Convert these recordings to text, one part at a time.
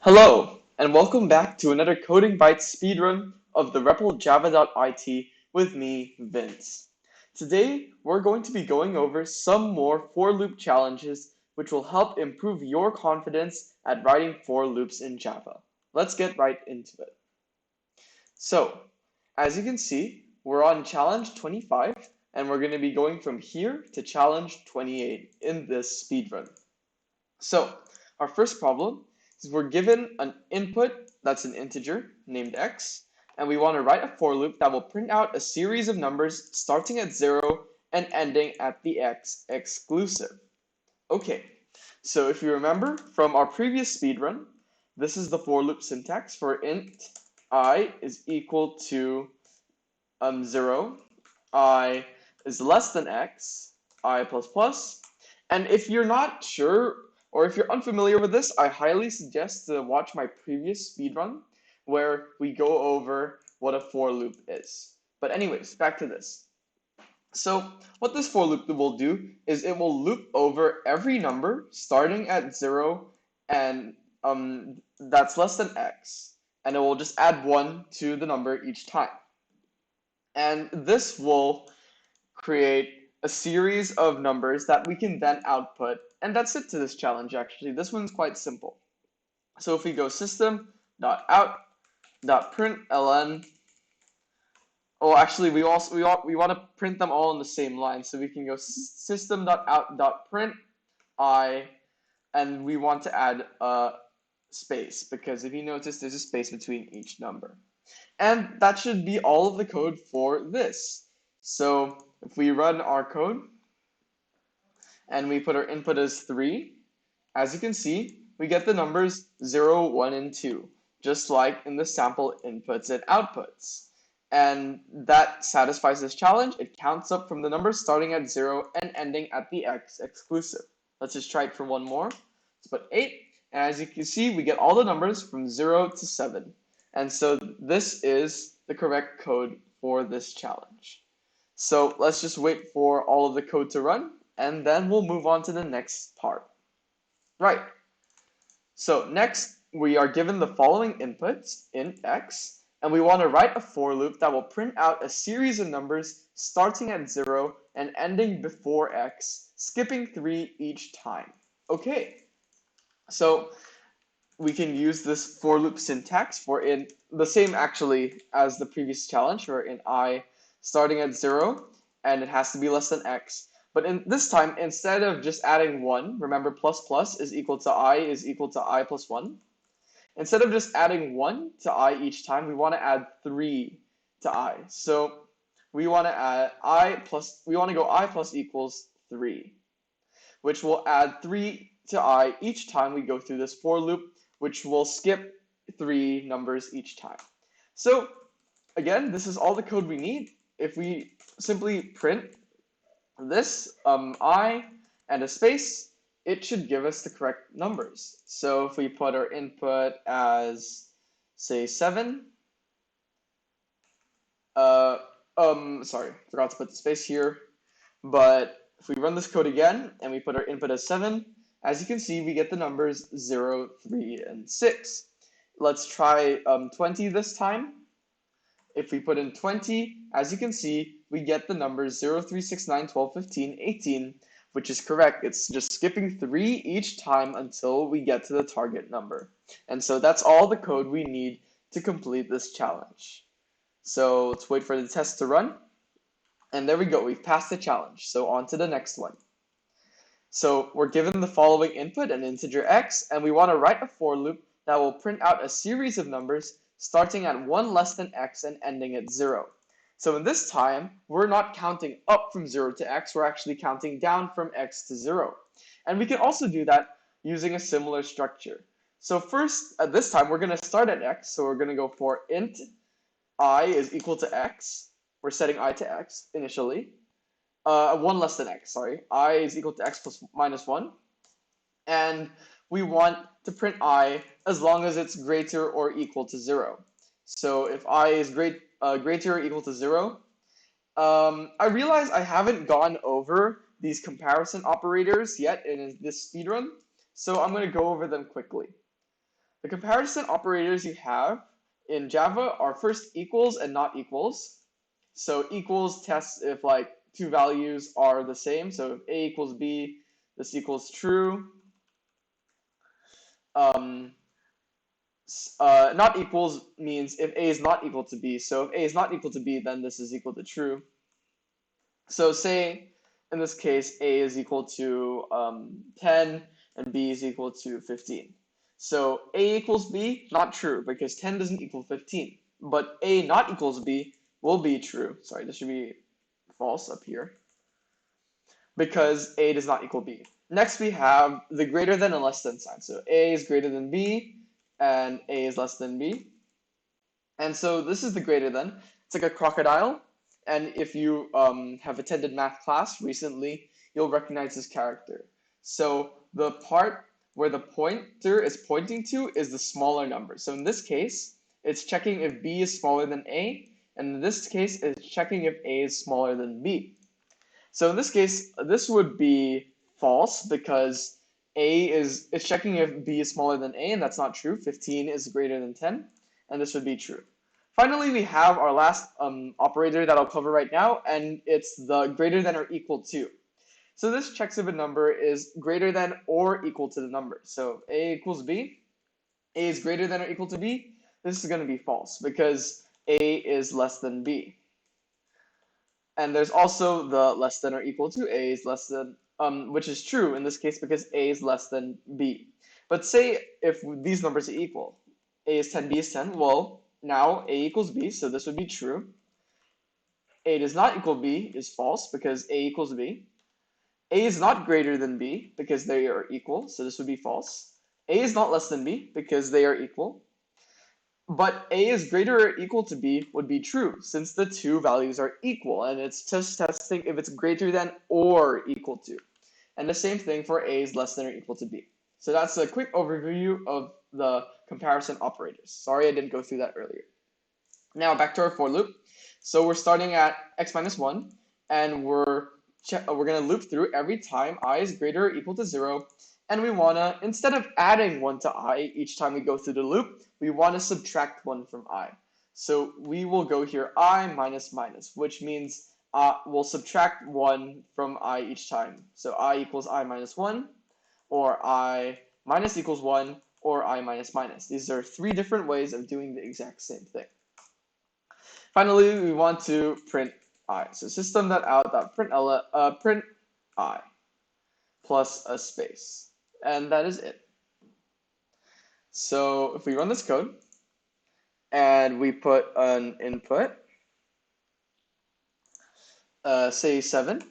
Hello, and welcome back to another CodingBytes speedrun of the REPL Java.it with me, Vince. Today, we're going to be going over some more for loop challenges which will help improve your confidence at writing for loops in Java. Let's get right into it. So, as you can see, we're on challenge 25, and we're going to be going from here to challenge 28 in this speedrun. So, our first problem is we're given an input that's an integer named x, and we want to write a for loop that will print out a series of numbers starting at 0 and ending at the x exclusive. Okay, so if you remember from our previous speedrun, this is the for loop syntax for int I is equal to 0, I is less than x, I plus plus, and if you're not sure or if you're unfamiliar with this, I highly suggest to watch my previous speedrun where we go over what a for loop is. But anyways, back to this. So what this for loop will do is it will loop over every number starting at 0 and that's less than x, and it will just add 1 to the number each time. And this will create a series of numbers that we can then output. And that's it to this challenge, actually. This one's quite simple. So if we go system.out.println, oh, actually, we want to print them all in the same line. So we can go system.out.print I, and we want to add a space, because if you notice, there's a space between each number. And that should be all of the code for this. So if we run our code and we put our input as 3, as you can see, we get the numbers 0, 1, and 2, just like in the sample inputs and outputs. And that satisfies this challenge. It counts up from the numbers starting at 0 and ending at the x exclusive. Let's just try it for one more. Let's put 8, and as you can see, we get all the numbers from 0 to 7. And so this is the correct code for this challenge. So let's just wait for all of the code to run, and then we'll move on to the next part. Right. So next, we are given the following inputs, int x, and we want to write a for loop that will print out a series of numbers starting at 0 and ending before x, skipping 3 each time. Okay. So we can use this for loop syntax for in the same actually as the previous challenge, where in I starting at 0 and it has to be less than x. But in this time, instead of just adding 1, remember plus plus is equal to I plus 1. Instead of just adding 1 to I each time, we want to add 3 to I. So we want to add we want to go I plus equals 3, which will add 3 to I each time we go through this for loop, which will skip 3 numbers each time. So again, this is all the code we need. If we simply print this I and a space, it should give us the correct numbers. So if we put our input as, say, 7, sorry, forgot to put the space here, but if we run this code again and we put our input as 7, as you can see, we get the numbers 0, 3, and 6. Let's try 20 this time. If we put in 20, as you can see, we get the numbers 0, 3, 6, 9, 12, 15, 18, which is correct. It's just skipping 3 each time until we get to the target number. And so that's all the code we need to complete this challenge. So let's wait for the test to run. And there we go, we've passed the challenge. So on to the next one. So we're given the following input, an integer x, and we want to write a for loop that will print out a series of numbers starting at 1 less than x and ending at 0. So in this time, we're not counting up from 0 to x, we're actually counting down from x to 0. And we can also do that using a similar structure. So first, at this time, we're going to start at x, so we're going to go for int I is equal to x. We're setting I to x initially. 1 less than x, sorry. I is equal to x plus minus 1. And we want to print I as long as it's greater or equal to 0. So if I is greater or equal to 0, I realize I haven't gone over these comparison operators yet in this speedrun, so I'm going to go over them quickly. The comparison operators you have in Java are first equals and not equals. So equals tests if like two values are the same. So if A equals B, this equals true. Not equals means if A is not equal to B. So if A is not equal to B, then this is equal to true. So say in this case, A is equal to 10 and B is equal to 15. So A equals B, not true because 10 doesn't equal 15. But A not equals B will be true. Sorry, this should be false up here because A does not equal B. Next we have the greater than and less than sign. So A is greater than B and A is less than B. And so this is the greater than. It's like a crocodile. And if you have attended math class recently, you'll recognize this character. So the part where the pointer is pointing to is the smaller number. So in this case, it's checking if B is smaller than A. And in this case, it's checking if A is smaller than B. So in this case, this would be false because it's checking if B is smaller than A, and that's not true. 15 is greater than 10, and this would be true. Finally, we have our last operator that I'll cover right now, and it's the greater than or equal to. So this checks if a number is greater than or equal to the number. So A equals B, A is greater than or equal to B. This is going to be false because A is less than B. And there's also the less than or equal to. A is less than, which is true in this case because A is less than B. But say if these numbers are equal, A is 10, B is 10, well, now A equals B, so this would be true. A does not equal B is false because A equals B. A is not greater than B because they are equal, so this would be false. A is not less than B because they are equal. But A is greater or equal to B would be true since the two values are equal, and it's just testing if it's greater than or equal to. And the same thing for A is less than or equal to B. So that's a quick overview of the comparison operators. Sorry I didn't go through that earlier. Now back to our for loop. So we're starting at x minus 1, and we're going to loop through every time I is greater or equal to 0. And we want to, instead of adding 1 to I each time we go through the loop, we want to subtract 1 from I. So we will go here I minus minus, which means we'll subtract 1 from I each time. So I equals I minus 1, or I minus equals 1, or I minus minus. These are three different ways of doing the exact same thing. Finally, we want to print I. So system.out.println print I plus a space. And that is it. So if we run this code and we put an input, say 7,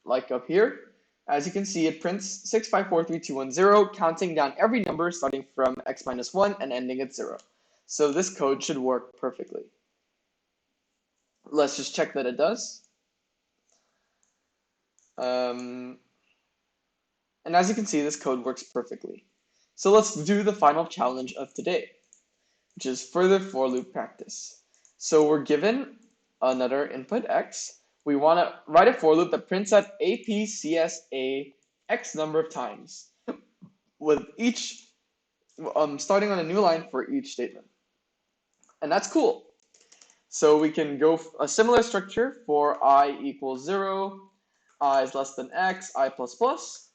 like up here, as you can see, it prints 6543210, counting down every number starting from x minus 1 and ending at 0. So this code should work perfectly. Let's just check that it does. And as you can see, this code works perfectly. So let's do the final challenge of today, which is further for loop practice. So we're given another input x. We want to write a for loop that prints out APCSA x number of times, with each starting on a new line for each statement. And that's cool. So we can go a similar structure for I equals 0, I is less than x, I plus plus.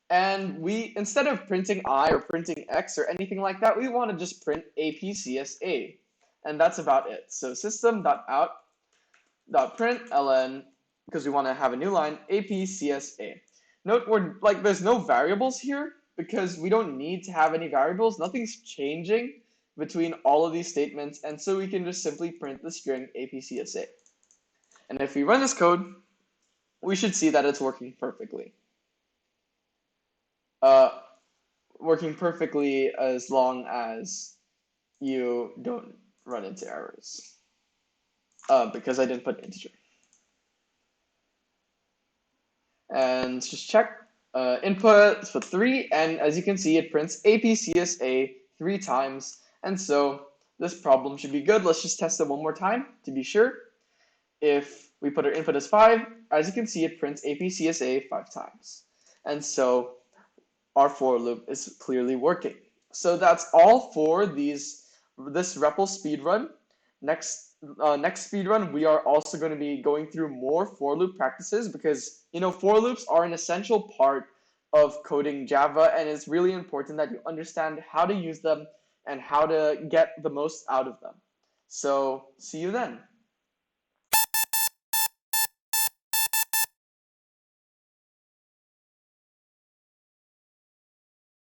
And we, instead of printing I or printing x or anything like that, we want to just print APCSA. And that's about it. So system.out.println, because we want to have a new line, APCSA. Note there's no variables here because we don't need to have any variables. Nothing's changing between all of these statements, and so we can just simply print the string APCSA. And if we run this code, we should see that it's working perfectly. Working perfectly as long as you don't run into errors. Because I didn't put integer. And just check input for 3, and as you can see, it prints APCSA 3 times. And so this problem should be good. Let's just test it one more time to be sure. If we put our input as 5, as you can see, it prints APCSA 5 times. And so our for loop is clearly working. So that's all for this REPL speedrun. Next speedrun, we are also going to be going through more for loop practices because for loops are an essential part of coding Java, and it's really important that you understand how to use them and how to get the most out of them. So see you then.